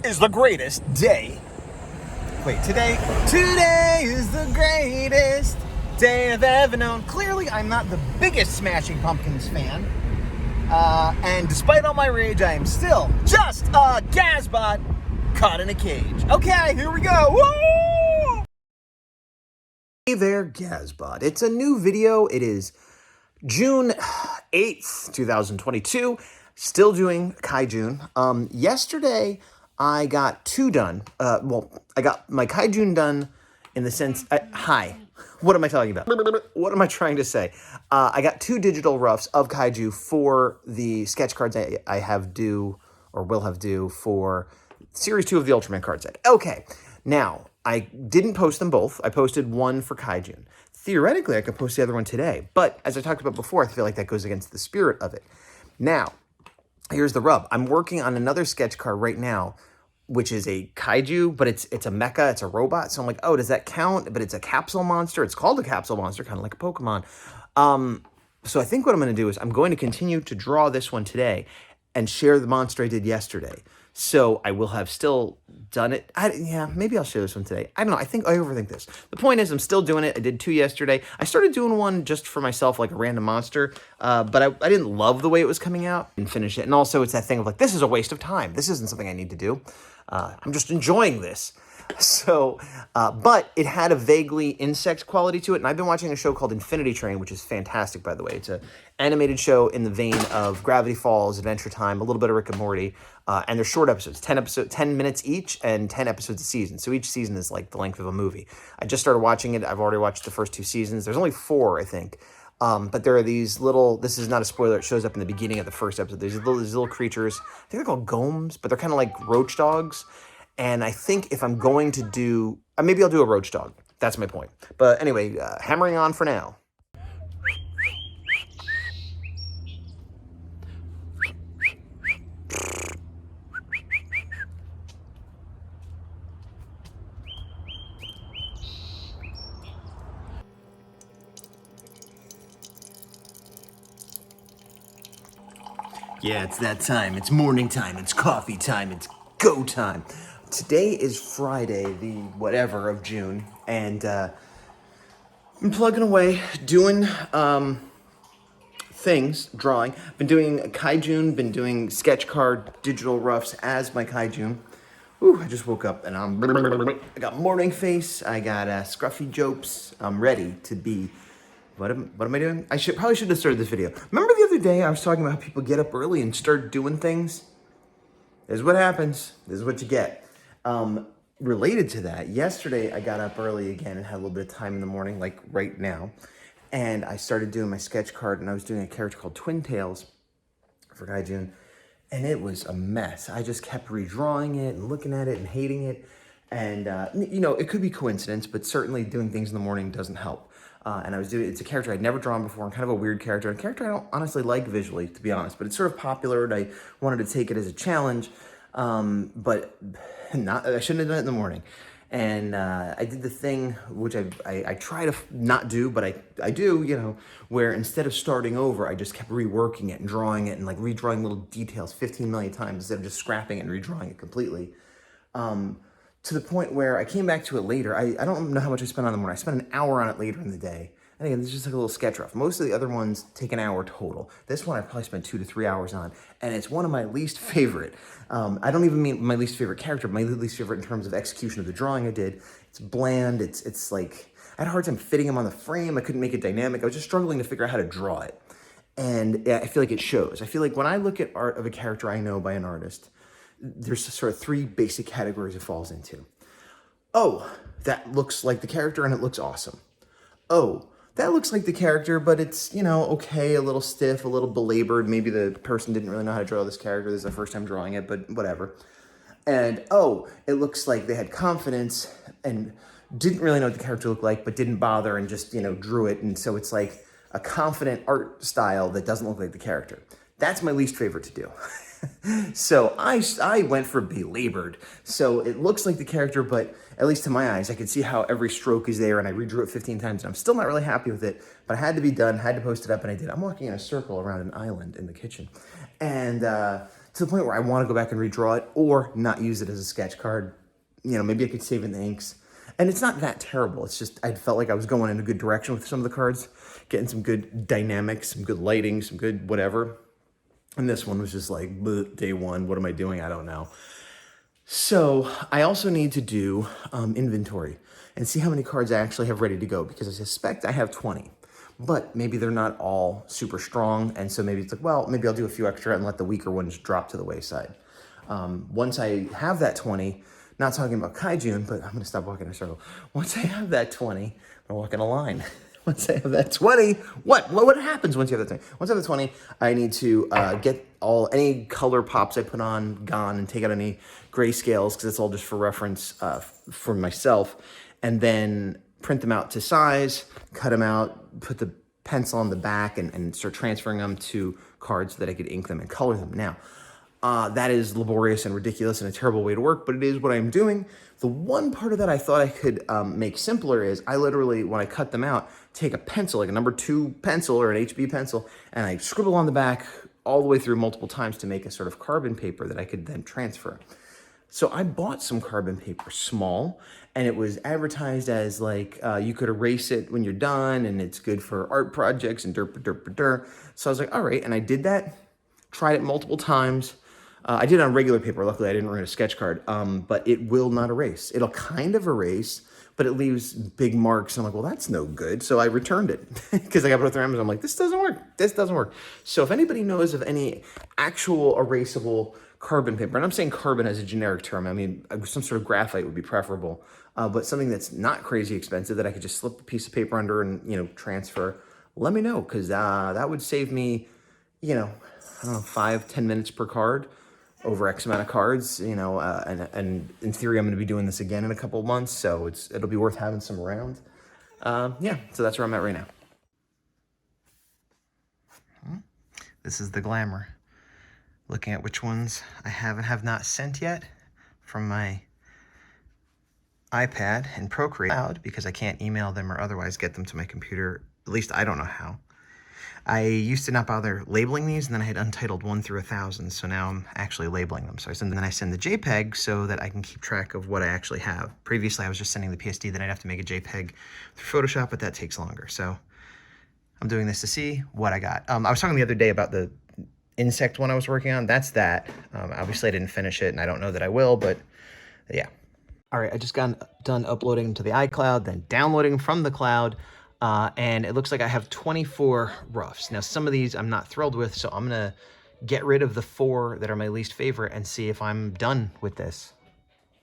is the greatest day. Wait, today is the greatest day I've ever known. Clearly, I'm not the biggest Smashing Pumpkins fan. And despite all my rage, I am still just a Gazbot caught in a cage. Okay, here we go. Woo! Hey there, Gazbot. It's a new video. It is June 8th, 2022. Still doing Kaijune. Yesterday, I got two done. I got my Kaijune done in the sense... hi. What am I talking about? What am I trying to say? I got two digital roughs of Kaiju for the sketch cards I have due, or will have due, for Series 2 of the Ultraman card set. Okay, now, I didn't post them both. I posted one for Kaijune. Theoretically, I could post the other one today, but as I talked about before, I feel like that goes against the spirit of it. Now, here's the rub. I'm working on another sketch card right now, which is a kaiju, but it's a mecha, it's a robot. So I'm like, oh, does that count? But it's a capsule monster. It's called a capsule monster, kind of like a Pokemon. So I think what I'm going to do is I'm going to continue to draw this one today and share the monster I did yesterday. So I will have still done it. Yeah, maybe I'll share this one today. I don't know. I think I overthink this. The point is I'm still doing it. I did two yesterday. I started doing one just for myself, like a random monster. But I didn't love the way it was coming out and finish it. And also it's that thing of like, this is a waste of time. This isn't something I need to do. I'm just enjoying this. So, but it had a vaguely insect quality to it. And I've been watching a show called Infinity Train, which is fantastic, by the way. It's an animated show in the vein of Gravity Falls, Adventure Time, a little bit of Rick and Morty. And they're short episodes, 10 minutes each and 10 episodes a season. So each season is like the length of a movie. I just started watching it. I've already watched the first two seasons. There's only 4, I think. But there are these little, this is not a spoiler, it shows up in the beginning of the first episode. There's these little creatures, I think they're called golems, but they're kind of like roach dogs. And I think if I'm going to do, maybe I'll do a roach dog. That's my point. But anyway, hammering on for now. Yeah, it's that time. It's morning time. It's coffee time. It's go time. Today is Friday, the whatever of June, and I'm plugging away, doing things, drawing. Been doing Kaijune, been doing sketch card digital roughs as my Kaijune. Ooh, I just woke up and I got morning face, I got scruffy jopes. I'm ready to be... What am I doing? I probably should have started this video. Remember the other day I was talking about how people get up early and start doing things? This is what happens. This is what you get. Related to that, yesterday I got up early again and had a little bit of time in the morning, like right now. And I started doing my sketch card and I was doing a character called Twin Tails for Kaijune. And it was a mess. I just kept redrawing it and looking at it and hating it. And, you know, it could be coincidence, but certainly doing things in the morning doesn't help. And I was doing, it's a character I'd never drawn before, and kind of a weird character, a character I don't honestly like visually, to be honest, but it's sort of popular, and I wanted to take it as a challenge, but I shouldn't have done it in the morning. And I did the thing, which I try to not do, but I do, you know, where instead of starting over, I just kept reworking it and drawing it and like redrawing little details 15 million times instead of just scrapping it and redrawing it completely. To the point where I came back to it later. I don't know how much I spent on the morning. I spent an hour on it later in the day. And again, this is just like a little sketch rough. Most of the other ones take an hour total. This one I probably spent 2 to 3 hours on. And it's one of my least favorite. I don't even mean my least favorite character, but my least favorite in terms of execution of the drawing I did. It's bland. It's like, I had a hard time fitting him on the frame. I couldn't make it dynamic. I was just struggling to figure out how to draw it. And I feel like it shows. I feel like when I look at art of a character I know by an artist, there's sort of 3 basic categories it falls into. Oh, that looks like the character and it looks awesome. Oh, that looks like the character, but it's, you know, okay, a little stiff, a little belabored. Maybe the person didn't really know how to draw this character. This is their first time drawing it, but whatever. And, oh, it looks like they had confidence and didn't really know what the character looked like, but didn't bother and just, you know, drew it. And so it's like a confident art style that doesn't look like the character. That's my least favorite to do. So I went for belabored. So it looks like the character, but at least to my eyes, I could see how every stroke is there, and I redrew it 15 times, and I'm still not really happy with it, but it had to be done, had to post it up, and I did. I'm walking in a circle around an island in the kitchen. And to the point where I want to go back and redraw it or not use it as a sketch card. You know, maybe I could save in the inks. And it's not that terrible. It's just I felt like I was going in a good direction with some of the cards, getting some good dynamics, some good lighting, some good whatever. And this one was just like, day one, what am I doing? I don't know. So I also need to do inventory and see how many cards I actually have ready to go, because I suspect I have 20, but maybe they're not all super strong. And so maybe it's like, well, maybe I'll do a few extra and let the weaker ones drop to the wayside. Once I have that 20, not talking about Kaijune, but I'm going to stop walking in a circle. Once I have that 20, I'm walking a line. Once I have that 20, what happens once you have that 20? Once I have the 20, I need to get any color pops I put on gone and take out any grayscales, because it's all just for reference for myself, and then print them out to size, cut them out, put the pencil on the back, and start transferring them to cards so that I could ink them and color them. Now, that is laborious and ridiculous and a terrible way to work, but it is what I'm doing. The one part of that I thought I could make simpler is I literally, when I cut them out, take a pencil, like a number 2 pencil or an HB pencil, and I scribble on the back all the way through multiple times to make a sort of carbon paper that I could then transfer. So I bought some carbon paper, small, and it was advertised as like, you could erase it when you're done, and it's good for art projects and derp. So I was like, all right, and I did that, tried it multiple times. I did it on regular paper. Luckily, I didn't run a sketch card, but it will not erase. It'll kind of erase, but it leaves big marks. I'm like, well, that's no good. So I returned it because I got put it through Amazon. I'm like, this doesn't work. This doesn't work. So if anybody knows of any actual erasable carbon paper, and I'm saying carbon as a generic term, I mean, some sort of graphite would be preferable, but something that's not crazy expensive that I could just slip a piece of paper under and, transfer, let me know, because that would save me, I don't know, 5-10 minutes per card over X amount of cards, and in theory, I'm going to be doing this again in a couple of months, so it'll be worth having some around. So that's where I'm at right now. This is the glamour. Looking at which ones I have not sent yet from my iPad and Procreate Cloud, because I can't email them or otherwise get them to my computer. At least I don't know how. I used to not bother labeling these, and then I had untitled 1 through 1,000, so now I'm actually labeling them. So I send the JPEG so that I can keep track of what I actually have. Previously, I was just sending the PSD, then I'd have to make a JPEG through Photoshop, but that takes longer. So I'm doing this to see what I got. I was talking the other day about the insect one I was working on. That's that. Obviously, I didn't finish it, and I don't know that I will, but yeah. All right, I just got done uploading them to the iCloud, then downloading them from the cloud. And it looks like I have 24 roughs. Now, some of these I'm not thrilled with, so I'm going to get rid of the 4 that are my least favorite and see if I'm done with this.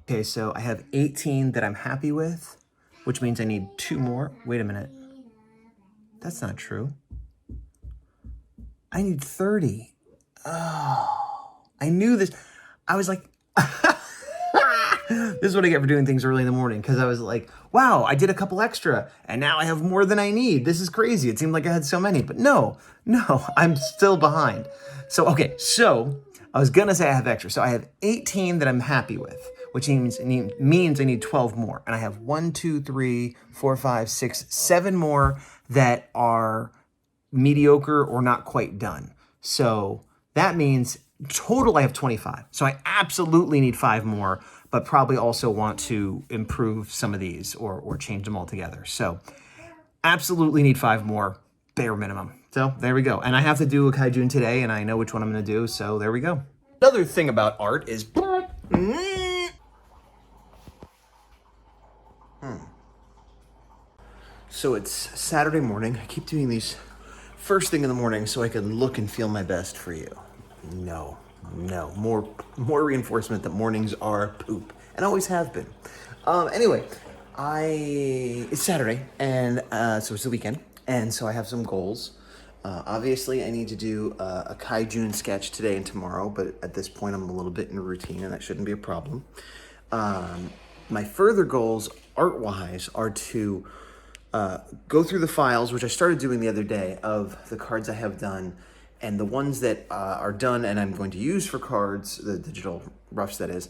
Okay, so I have 18 that I'm happy with, which means I need 2 more. Wait a minute. That's not true. I need 30. Oh, I knew this. I was like... This is what I get for doing things early in the morning, because I was like, wow, I did a couple extra, and now I have more than I need. This is crazy. It seemed like I had so many, but no, I'm still behind. So, okay, I was going to say I have extra. So I have 18 that I'm happy with, which means I need 12 more. And I have 1, 2, 3, 4, 5, 6, 7 more that are mediocre or not quite done. So that means total I have 25. So I absolutely need 5 more, but probably also want to improve some of these or change them altogether. So absolutely need 5 more, bare minimum. So there we go. And I have to do a Kaijune today, and I know which one I'm going to do, so there we go. Another thing about art is... So it's Saturday morning. I keep doing these first thing in the morning so I can look and feel my best for you. No, more reinforcement that mornings are poop, and always have been. Anyway, it's Saturday, and so it's the weekend, and so I have some goals. Obviously, I need to do a Kaijune sketch today and tomorrow, but at this point, I'm a little bit in a routine, and that shouldn't be a problem. My further goals, art-wise, are to go through the files, which I started doing the other day, of the cards I have done, and the ones that are done and I'm going to use for cards, the digital roughs that is,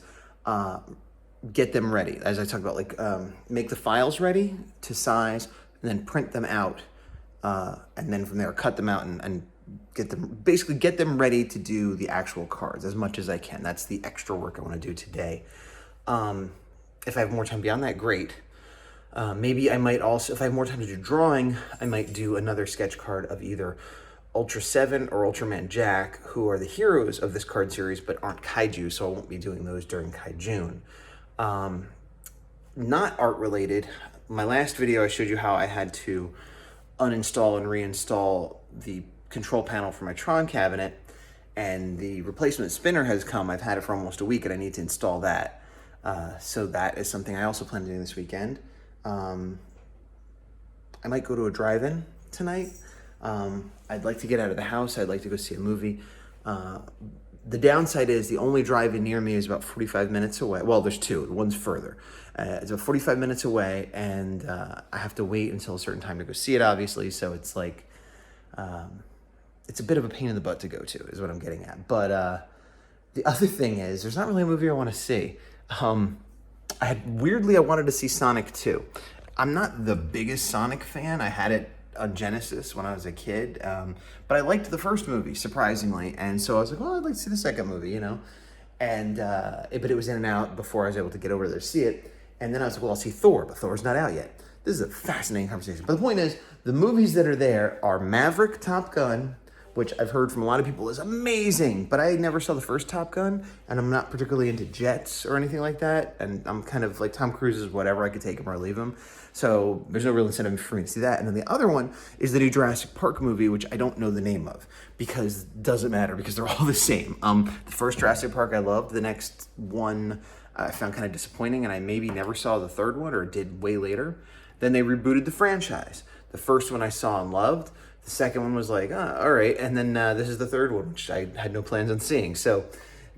get them ready. As I talked about, like make the files ready to size, and then print them out, and then from there cut them out and basically get them ready to do the actual cards as much as I can. That's the extra work I want to do today. If I have more time beyond that, great. Maybe I might also, if I have more time to do drawing, I might do another sketch card of either Ultra 7 or Ultraman Jack, who are the heroes of this card series but aren't kaiju, so I won't be doing those during Kaijune. Not art related, my last video I showed you how I had to uninstall and reinstall the control panel for my Tron cabinet, and the replacement spinner has come. I've had it for almost a week and I need to install that. So that is something I also plan to do this weekend. I might go to a drive-in tonight. I'd like to get out of the house. I'd like to go see a movie. The downside is the only drive-in near me is about 45 minutes away. Well, there's two. One's further. It's about 45 minutes away, and I have to wait until a certain time to go see it, obviously. So it's like, it's a bit of a pain in the butt to go to, is what I'm getting at. But the other thing is, there's not really a movie I want to see. Weirdly, I wanted to see Sonic 2. I'm not the biggest Sonic fan. I had it on Genesis when I was a kid, but I liked the first movie, surprisingly, and so I was like, well, I'd like to see the second movie, and but it was in and out before I was able to get over there to see it, and then I was like, well, I'll see Thor, but Thor's not out yet. This is a fascinating conversation, but the point is, the movies that are there are Maverick, Top Gun, which I've heard from a lot of people is amazing, but I never saw the first Top Gun, and I'm not particularly into jets or anything like that, and I'm kind of like Tom Cruise is whatever, I could take him or leave him, so there's no real incentive for me to see that. And then the other one is the new Jurassic Park movie, which I don't know the name of, because it doesn't matter, because they're all the same. The first Jurassic Park I loved, the next one I found kind of disappointing, and I maybe never saw the third one, or did way later. Then they rebooted the franchise. The first one I saw and loved. The second one was like, all right. And then this is the third one, which I had no plans on seeing. So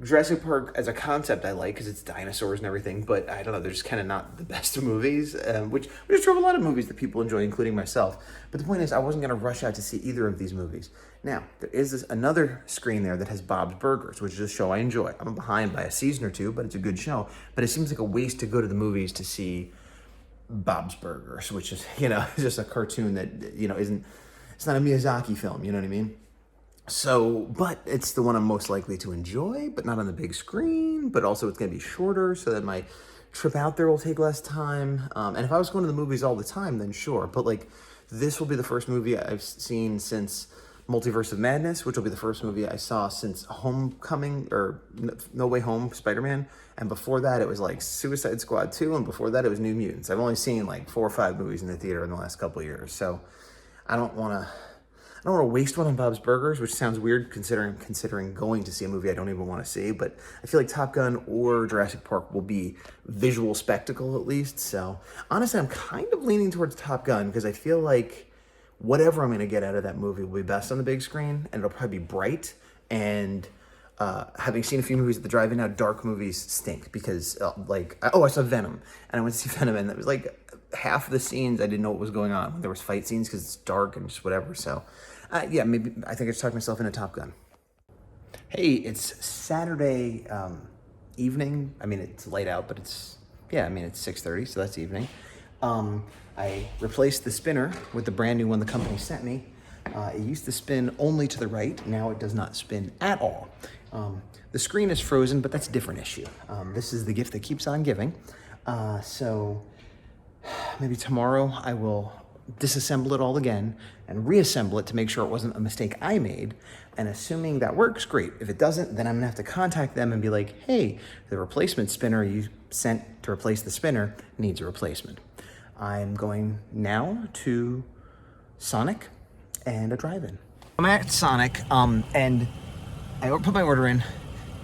Jurassic Park as a concept I like because it's dinosaurs and everything, but I don't know, they're just kind of not the best of movies, which is true of a lot of movies that people enjoy, including myself. But the point is, I wasn't going to rush out to see either of these movies. Now, there is another screen there that has Bob's Burgers, which is a show I enjoy. I'm behind by a season or two, but it's a good show. But it seems like a waste to go to the movies to see Bob's Burgers, which is, just a cartoon that, isn't... It's not a Miyazaki film, you know what I mean? So, but it's the one I'm most likely to enjoy, but not on the big screen, but also it's going to be shorter, so that my trip out there will take less time. And if I was going to the movies all the time, then sure. But, this will be the first movie I've seen since Multiverse of Madness, which will be the first movie I saw since Homecoming, or No Way Home, Spider-Man. And before that, it was, Suicide Squad 2, and before that, it was New Mutants. I've only seen, 4 or 5 movies in the theater in the last couple of years, so... I don't want to waste one on Bob's Burgers, which sounds weird considering going to see a movie I don't even want to see, but I feel like Top Gun or Jurassic Park will be visual spectacle at least. So honestly, I'm kind of leaning towards Top Gun because I feel like whatever I'm going to get out of that movie will be best on the big screen, and it'll probably be bright. And having seen a few movies at the drive-in now, dark movies stink because I saw Venom, and I went to see Venom, and it was half of the scenes I didn't know what was going on. There was fight scenes because it's dark and just whatever. So maybe I think I just talked myself into Top Gun. Hey, it's Saturday evening. I mean, it's light out, but it's 6:30, so that's evening. I replaced the spinner with the brand new one the company sent me. It used to spin only to the right. Now it does not spin at all. The screen is frozen, but that's a different issue. This is the gift that keeps on giving. So maybe tomorrow I will disassemble it all again and reassemble it to make sure it wasn't a mistake I made. And assuming that works, great. If it doesn't, then I'm gonna have to contact them and be like, hey, the replacement spinner you sent to replace the spinner needs a replacement. I'm going now to Sonic and a drive-in. I'm at Sonic, and I put my order in.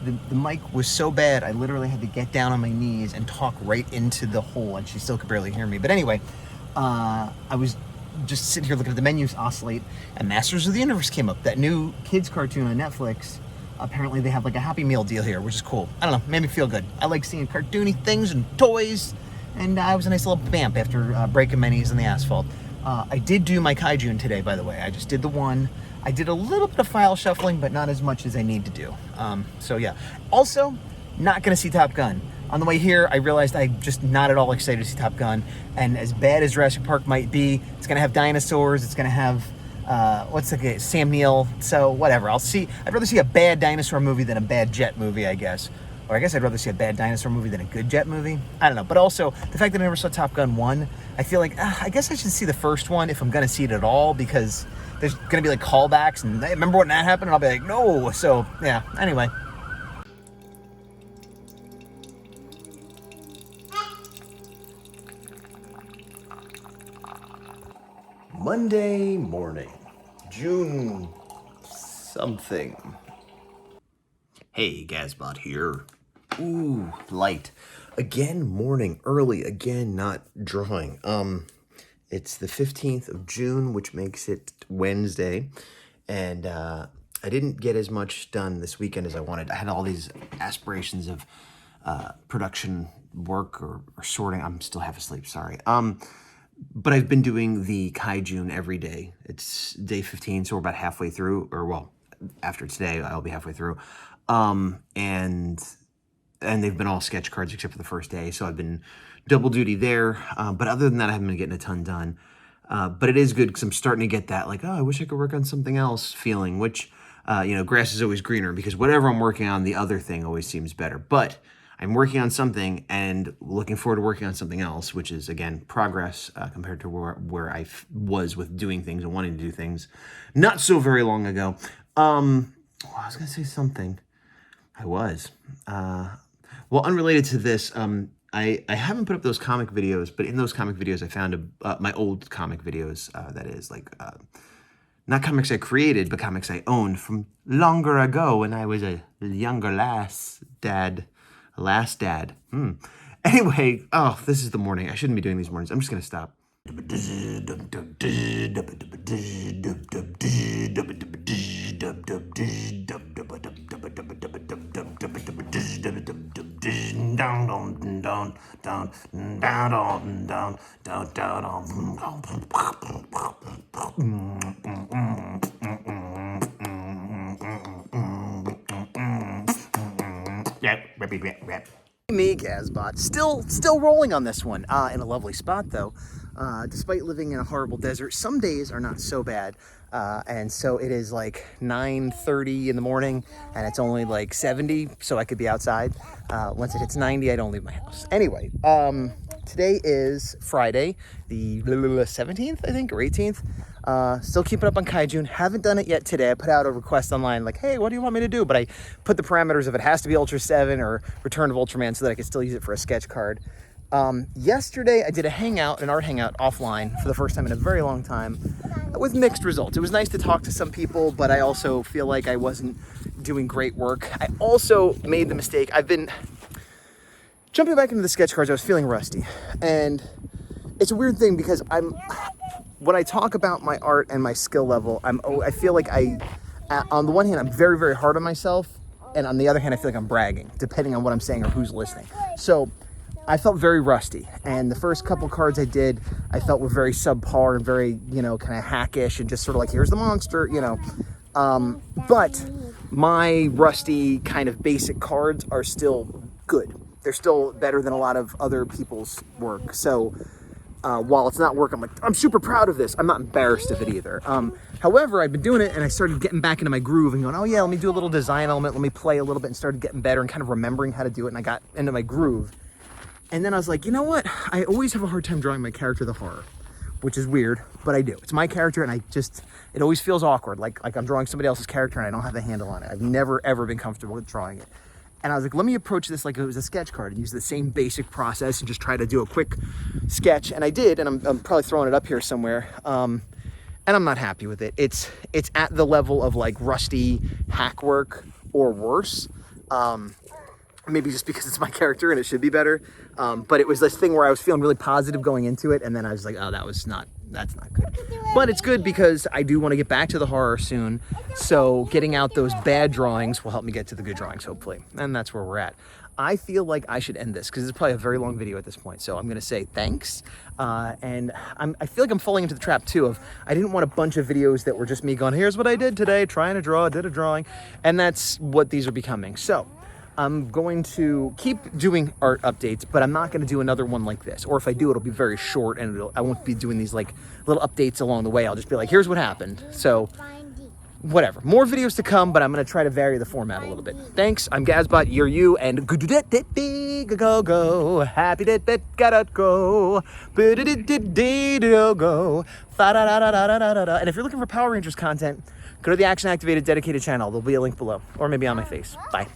The mic was so bad, I literally had to get down on my knees and talk right into the hole, and she still could barely hear me. But anyway, I was just sitting here looking at the menus oscillate, and Masters of the Universe came up, that new kids cartoon on Netflix. Apparently they have a Happy Meal deal here, which is cool. I don't know, made me feel good. I like seeing cartoony things and toys, and I was a nice little vamp after breaking my knees on the asphalt. I did do my Kaijune today, by the way. I just did the one. I did a little bit of file shuffling, but not as much as I need to do. So yeah. Also, not gonna see Top Gun. On the way here, I realized I'm just not at all excited to see Top Gun. And as bad as Jurassic Park might be, it's gonna have dinosaurs, it's gonna have what's the game? Sam Neill. So whatever. I'd rather see a bad dinosaur movie than a bad jet movie, I guess. Or I guess I'd rather see a bad dinosaur movie than a good jet movie. I don't know. But also, the fact that I never saw Top Gun 1, I feel like, I guess I should see the first one if I'm going to see it at all, because there's going to be like callbacks, and hey, remember when that happened? And I'll be like, no. So, yeah. Anyway. Monday morning, June something. Hey, Gazbot here. Ooh, light. Again, morning, early, again, not drawing. It's the 15th of June, which makes it Wednesday, and I didn't get as much done this weekend as I wanted. I had all these aspirations of production work or sorting. I'm still half asleep, sorry. But I've been doing the Kaijune every day. It's day 15, so we're about halfway through, or well, after today, I'll be halfway through. And they've been all sketch cards except for the first day, so I've been double duty there. But other than that, I haven't been getting a ton done. But it is good because I'm starting to get that, like, oh, I wish I could work on something else feeling, which, grass is always greener, because whatever I'm working on, the other thing always seems better. But I'm working on something and looking forward to working on something else, which is, again, progress compared to where I was with doing things and wanting to do things not so very long ago. I was going to say something. I was. Well, unrelated to this, I haven't put up those comic videos, but in those comic videos, I found my old comic videos, that is, like, not comics I created, but comics I owned from longer ago when I was a younger dad. Anyway, oh, this is the morning. I shouldn't be doing these mornings. I'm just going to stop. Me, Gazbot, still rolling on this one, in a lovely spot though. Despite living in a horrible desert, some days are not so bad. And so it is like 9:30 in the morning, and it's only like 70, so I could be outside. Once it hits 90, I don't leave my house. Anyway, today is Friday, the 17th, I think, or 18th. Still keeping up on Kaijune. Haven't done it yet today. I put out a request online like, hey, what do you want me to do? But I put the parameters of it has to be Ultra 7 or Return of Ultraman so that I can still use it for a sketch card. Yesterday I did an art hangout offline for the first time in a very long time with mixed results. It was nice to talk to some people, but I also feel like I wasn't doing great work. I also made the mistake. I've been jumping back into the sketch cards. I was feeling rusty, and it's a weird thing because when I talk about my art and my skill level, I feel like on the one hand, I'm very, very hard on myself, and on the other hand, I feel like I'm bragging, depending on what I'm saying or who's listening. So I felt very rusty, and the first couple cards I did, I felt were very subpar and very, kind of hackish and just sort of like, here's the monster, But my rusty kind of basic cards are still good. They're still better than a lot of other people's work. So while it's not work, I'm super proud of this. I'm not embarrassed of it either. However, I've been doing it, and I started getting back into my groove and going, oh yeah, let me do a little design element, let me play a little bit, and started getting better and kind of remembering how to do it, and I got into my groove. And then I was like, you know what? I always have a hard time drawing my character the horror, which is weird, but I do. It's my character, and it always feels awkward, like I'm drawing somebody else's character and I don't have a handle on it. I've never, ever been comfortable with drawing it. And I was like, let me approach this like it was a sketch card and use the same basic process and just try to do a quick sketch. And I did, and I'm probably throwing it up here somewhere. And I'm not happy with it. It's at the level of like rusty hack work or worse. Maybe just because it's my character and it should be better. But it was this thing where I was feeling really positive going into it, and then I was like, oh, that's not good. But it's good because I do want to get back to the horror soon. So getting out those bad drawings will help me get to the good drawings, hopefully. And that's where we're at. I feel like I should end this because it's probably a very long video at this point. So I'm going to say thanks. And I feel like I'm falling into the trap too of I didn't want a bunch of videos that were just me going, here's what I did today, trying to draw, did a drawing. And that's what these are becoming. So I'm going to keep doing art updates, but I'm not going to do another one like this. Or if I do, it'll be very short, and I won't be doing these like little updates along the way. I'll just be like, here's what happened. So whatever. More videos to come, but I'm going to try to vary the format a little bit. Thanks. I'm Gazbot. You're you, and go go. Happy that gotta go. Go. And if you're looking for Power Rangers content, go to the Action Activated dedicated channel. There'll be a link below, or maybe on my face. Bye.